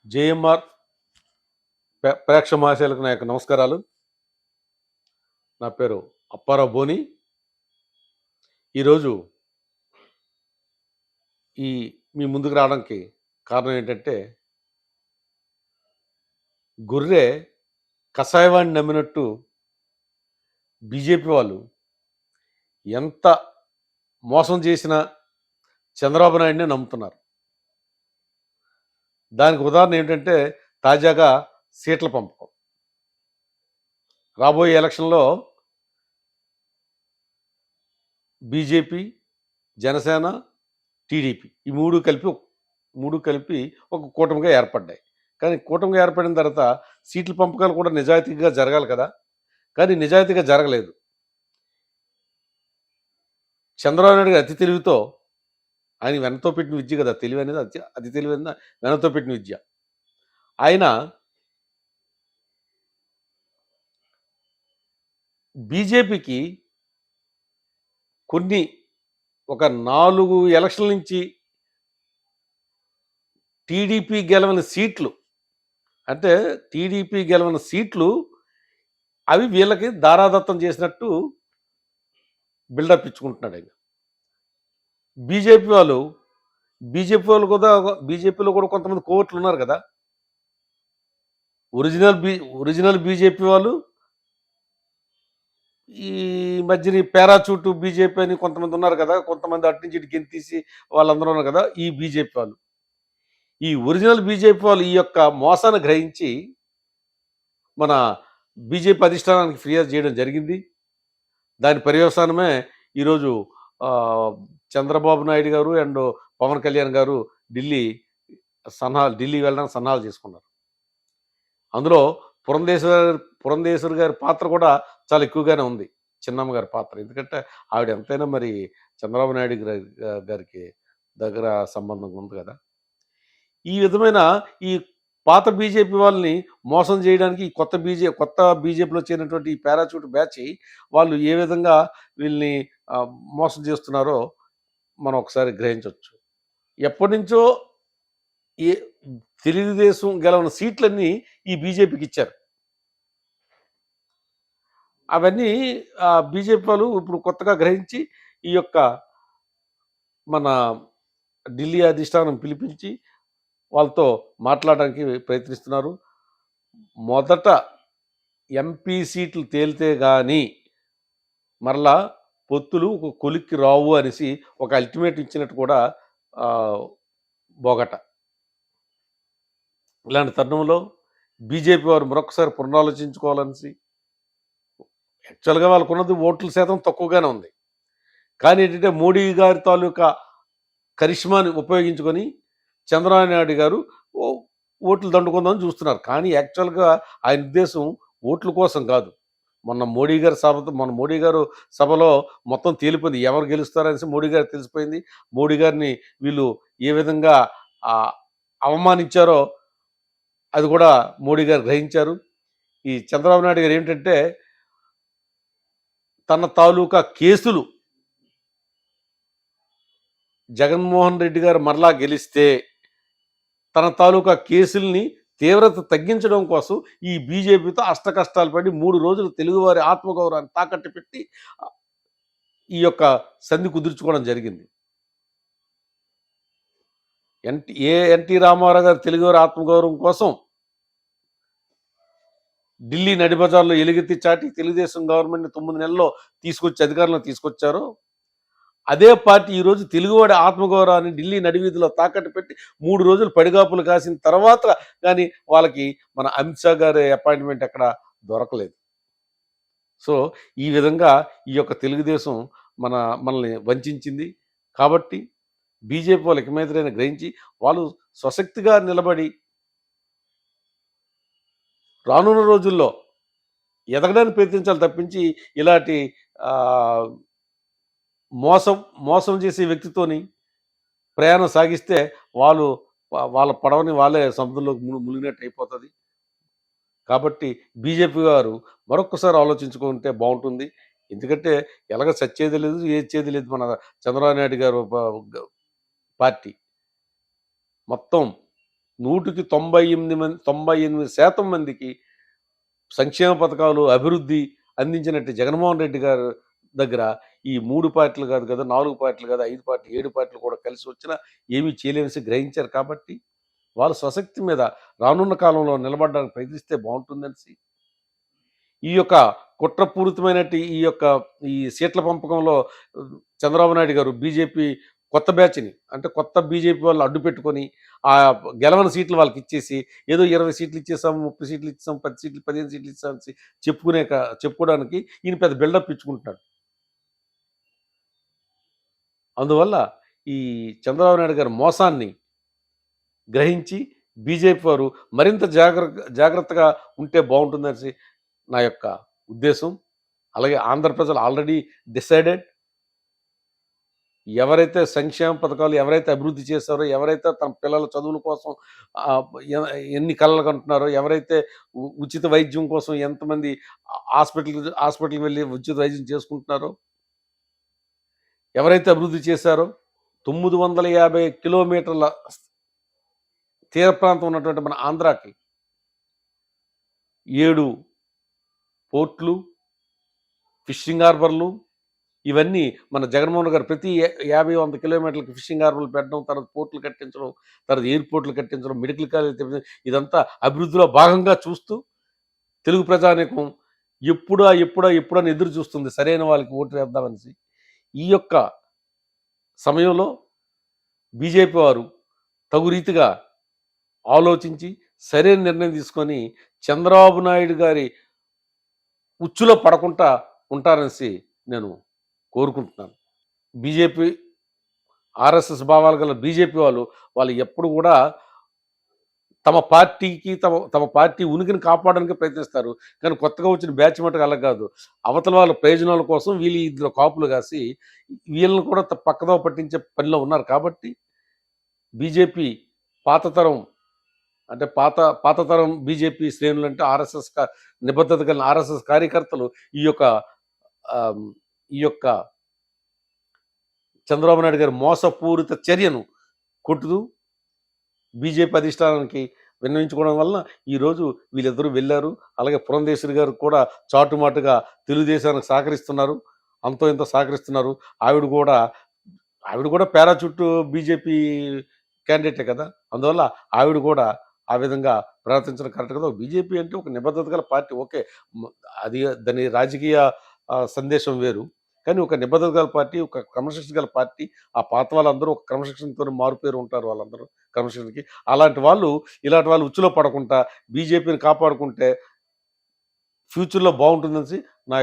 JMR ప్రేక్ష మహాశయులకు నా యొక్క నమస్కారాలు. నా పేరు అప్పారావు బోని. ఈరోజు ఈ మీ ముందుకు రావడానికి కారణం ఏంటంటే, గొర్రె కషాయవాడిని నమ్మినట్టు బీజేపీ వాళ్ళు ఎంత మోసం చేసినా చంద్రబాబు నాయుడినే నమ్ముతున్నారు. దానికి ఉదాహరణ ఏంటంటే, తాజాగా సీట్ల పంపకం. రాబోయే ఎలక్షన్‌లో బీజేపీ, జనసేన, టీడీపీ ఈ 3 కలిపి ఒక కూటమిగా ఏర్పడ్డాయి. కానీ కూటమిగా ఏర్పడిన తర్వాత సీట్ల పంపకాలు కూడా నిజాయితీగా జరగాలి కదా! కానీ నిజాయితీగా జరగలేదు. చంద్రబాబు నాయుడు గారు అతి తెలివితో ఆయన వెన్నతో పెట్టిన విద్య కదా! తెలివనేది అతి తెలివైన వెన్నతో పెట్టిన విద్య. ఆయన బీజేపీకి ఒక 4 ఎలక్షన్ల నుంచి టీడీపీ గెలవని సీట్లు అంటే టీడీపీ గెలవని సీట్లు అవి వీళ్ళకి దారాదత్తం చేసినట్టు బిల్డప్ ఇచ్చుకుంటున్నాడు ఆయన. బీజేపీ వాళ్ళు కూడా బీజేపీలో కూడా కొంతమంది కోట్లు ఉన్నారు కదా! ఒరిజినల్ బీజేపీ వాళ్ళు ఈ మధ్యన పారాచూట్ బీజేపీ అని కొంతమంది ఉన్నారు కదా! కొంతమంది అటు నుంచి ఇటు గెంతీసి వాళ్ళందరూ ఉన్నారు కదా! ఈ బీజేపీ వాళ్ళు. ఈ ఒరిజినల్ బీజేపీ వాళ్ళు ఈ యొక్క మోసాన్ని గ్రహించి మన బీజేపీ అధిష్టానానికి ఫిర్యాదు చేయడం జరిగింది. దాని పర్యవసానమే ఈరోజు చంద్రబాబు నాయుడు గారు అండ్ పవన్ కళ్యాణ్ గారు ఢిల్లీ వెళ్ళడానికి సన్నాహాలు చేసుకున్నారు. అందులో పురంధేశ్వరి గారి పాత్ర కూడా చాలా ఎక్కువగానే ఉంది. చిన్నమ్మ గారి పాత్ర. ఎందుకంటే ఆవిడ ఎంతైనా మరి చంద్రబాబు నాయుడు గారికి దగ్గర సంబంధం ఉంది కదా! ఈ విధమైన ఈ పాత బీజేపీ వాళ్ళని మోసం చేయడానికి కొత్త బీజేపీలో చేరినటువంటి ఈ పారాచూట్ బ్యాచ్ వాళ్ళు ఏ విధంగా వీళ్ళని మోసం చేస్తున్నారో మనం ఒకసారి గ్రహించవచ్చు. ఎప్పటినుంచో ఈ తెలుగుదేశం గెలవని సీట్లన్నీ ఈ బీజేపీకి ఇచ్చారు. అవన్నీ బీజేపీ వాళ్ళు ఇప్పుడు కొత్తగా గ్రహించి ఈ యొక్క మన ఢిల్లీ అధిష్టానం పిలిపించి వాళ్ళతో మాట్లాడడానికి ప్రయత్నిస్తున్నారు. మొదట ఎంపీ సీట్లు తేలితే కానీ మరలా పొత్తులు ఒక కొలిక్కి రావు అనేసి ఒక అల్టిమేట్ ఇచ్చినట్టు కూడా బోగట. ఇలాంటి తరుణంలో బీజేపీ వారు మరొకసారి పునరాలోచించుకోవాలనేసి యాక్చువల్గా వాళ్ళకున్నది ఓట్ల శాతం తక్కువగానే ఉంది. కానీ ఏంటంటే మోడీ గారి తాలూకా కరిష్మాని ఉపయోగించుకొని చంద్రబాబు నాయుడు గారు ఓట్లు దండుకుందామని చూస్తున్నారు. కానీ యాక్చువల్గా ఆయన ఉద్దేశం ఓట్ల కోసం కాదు. మొన్న మోడీ గారు సభలో మొత్తం తేలిపోయింది. ఎవరు గెలుస్తారనేసి మోడీ గారు తెలిసిపోయింది. మోడీ గారిని వీళ్ళు ఏ విధంగా అవమానించారో అది కూడా మోడీ గారు గ్రహించారు. ఈ చంద్రబాబు నాయుడు గారు ఏంటంటే తన తాలూకా కేసులు జగన్మోహన్ రెడ్డి గారు మరలా గెలిస్తే తన తాలూకా కేసుల్ని తీవ్రత తగ్గించడం కోసం ఈ బీజేపీతో అష్టకష్టాలు పడి 3 రోజులు తెలుగువారి ఆత్మగౌరవాన్ని తాకట్టు పెట్టి ఈ యొక్క సంధి కుదుర్చుకోవడం జరిగింది. ఎన్టీ రామారావు గారు తెలుగువారి ఆత్మగౌరవం కోసం ఢిల్లీ నడిబజార్లో ఎలుగెత్తి చాటి తెలుగుదేశం గవర్నమెంట్ని 9 నెలల్లో అధికారంలో తీసుకొచ్చారు. అదే పార్టీ ఈరోజు తెలుగువాడి ఆత్మగౌరవాన్ని ఢిల్లీ నడివీధిలో తాకట్టు పెట్టి 3 రోజులు పడిగాపులు కాసిన తర్వాత కానీ వాళ్ళకి మన అమిత్ షా గారి అపాయింట్మెంట్ ఎక్కడ దొరకలేదు. సో ఈ విధంగా ఈ యొక్క తెలుగుదేశం మనల్ని వంచింది. కాబట్టి బీజేపీ వాళ్ళకి మీదైనా గ్రహించి వాళ్ళు స్వశక్తిగా నిలబడి రానున్న రోజుల్లో ఎదగడానికి ప్రయత్నించాలి తప్పించి ఇలాంటి మోసం చేసే వ్యక్తితోని ప్రయాణం సాగిస్తే వాళ్ళ పడవని వాళ్ళే సముద్రంలోకి మునిగినట్టు అయిపోతుంది. కాబట్టి బీజేపీ గారు మరొక్కసారి ఆలోచించుకుంటే బాగుంటుంది. ఎందుకంటే ఎలాగ సచ్చేది లేదు, ఏచేది లేదు. మన చంద్రబాబు నాయుడు గారు పార్టీ మొత్తం 100కి 98% మందికి సంక్షేమ పథకాలు, అభివృద్ధి అందించినట్టు జగన్మోహన్ రెడ్డి గారు దగ్గర ఈ 3 పార్టీలు కాదు కదా, 4 పార్టీలు కాదు, 5 పార్టీలు, 7 పార్టీలు కూడా కలిసి వచ్చినా ఏమీ చేయలేమనేసి గ్రహించారు కాబట్టి, వాళ్ళు స్వశక్తి మీద రానున్న కాలంలో నిలబడడానికి ప్రయత్నిస్తే బావుంటుందనేసి, ఈ యొక్క కుట్రపూరితమైనట్టి ఈ సీట్ల పంపకంలో చంద్రబాబు నాయుడు గారు బీజేపీ కొత్త బ్యాచ్‌ని అంటే కొత్త బీజేపీ వాళ్ళు అడ్డుపెట్టుకొని గెలవని సీట్లు వాళ్ళకిచ్చేసి ఏదో 20 సీట్లు ఇచ్చేసాం, 30 సీట్లు ఇచ్చేసాం, 10 సీట్లు, 15 సీట్లు ఇచ్చేసామనేసి చెప్పుకోవడానికి ఈయన పెద్ద బిల్డప్ ఇచ్చుకుంటున్నాడు. అందువల్ల ఈ చంద్రబాబు నాయుడు గారి మోసాన్ని గ్రహించి బీజేపీ వారు మరింత జాగ్రత్తగా ఉంటే బావుంటుందనేసి నా యొక్క ఉద్దేశం. అలాగే ఆంధ్ర ప్రజలు ఆల్రెడీ డిసైడెడ్. ఎవరైతే సంక్షేమ పథకాలు ఎవరైతే అభివృద్ధి చేశారో, ఎవరైతే తమ పిల్లల చదువుల కోసం ఆహ్, ఎ ఎన్ని కలలు కంటున్నారో, ఎవరైతే ఉచిత వైద్యం కోసం ఎంతమంది హాస్పిటల్‌కి వెళ్లి ఉచిత వైద్యం చేసుకుంటున్నారో, ఎవరైతే అభివృద్ధి చేశారో 950 కిలోమీటర్ల తీర ప్రాంతం ఉన్నటువంటి మన ఆంధ్రాకి 7 పోర్ట్‌లు, ఫిషింగ్ హార్బర్‌లు ఇవన్నీ మన జగన్మోహన్ గారు ప్రతి 50, 100 కిలోమీటర్లకి ఫిషింగ్ హార్బర్‌లు పెట్టడం, తర్వాత పోర్ట్‌లు కట్టించడం, తర్వాత ఎయిర్‌పోర్ట్‌లు కట్టించడం, మెడికల్ కాలేజ్ తెప్పించడం ఇదంతా అభివృద్ధిలో భాగంగా చూస్తూ తెలుగు ప్రజానీకం ఎప్పుడా, ఎప్పుడా, ఎప్పుడని ఎదురు చూస్తుంది సరైన వాళ్ళకి ఓటు వేద్దామనేసి. ఈ యొక్క సమయంలో బీజేపీ వారు తగు రీతిగా ఆలోచించి సరైన నిర్ణయం తీసుకొని చంద్రబాబు నాయుడు గారి ఉచ్చులో పడకుండా ఉంటారనేసి నేను కోరుకుంటున్నాను. బీజేపీ, ఆర్ఎస్ఎస్ భావాలు గల బీజేపీ వాళ్ళు ఎప్పుడు కూడా తమ పార్టీకి తమ పార్టీ ఉనికిని కాపాడడానికి ప్రయత్నిస్తారు. కానీ కొత్తగా వచ్చిన బ్యాచ్ మటుకు అలా కాదు. అవతల వాళ్ళ ప్రయోజనాల కోసం వీళ్ళు ఇందులో కాపులు కాసి వీళ్ళని కూడా పక్కదోవ పట్టించే పనిలో ఉన్నారు కాబట్టి బీజేపీ పాత తరం అంటే పాత తరం బీజేపీ శ్రేణులంటే ఆర్ఎస్ఎస్ నిబద్ధత కలిగిన ఆర్ఎస్ఎస్ కార్యకర్తలు ఈ యొక్క ఆహ్, ఈ యొక్క చంద్రబాబు నాయుడు గారి మోసపూరిత చర్యను కొట్టుతూ బీజేపీ అధిష్టానానికి విన్నవించుకోవడం వలన ఈరోజు వీళ్ళిద్దరూ వెళ్ళారు. అలాగే పురంధేశ్వరి గారు కూడా చాటుమాటుగా తెలుగుదేశానికి సహకరిస్తున్నారు. అంతో ఇంతో సహకరిస్తున్నారు. ఆవిడ కూడా పారాచూట్ బీజేపీ క్యాండిడేటే కదా! అందువల్ల ఆవిడ కూడా ఆ విధంగా ప్రవర్తించడం కరెక్ట్ కదా! బీజేపీ అంటే ఒక నిబద్ధత గల పార్టీ ఓకే. మ అది దాని రాజకీయ సందేశం వేరు. కానీ ఒక నిబద్ధత గల పార్టీ, ఒక క్రమశిక్షణ గల పార్టీ. ఆ పాత వాళ్ళందరూ ఒక క్రమశిక్షణతోని మారుపేరు ఉంటారు వాళ్ళందరూ క్రమశిక్షణకి. ఇలాంటి వాళ్ళు ఉచ్చులో పడకుండా బీజేపీని కాపాడుకుంటే ఫ్యూచర్‌లో బావుంటుందనేసి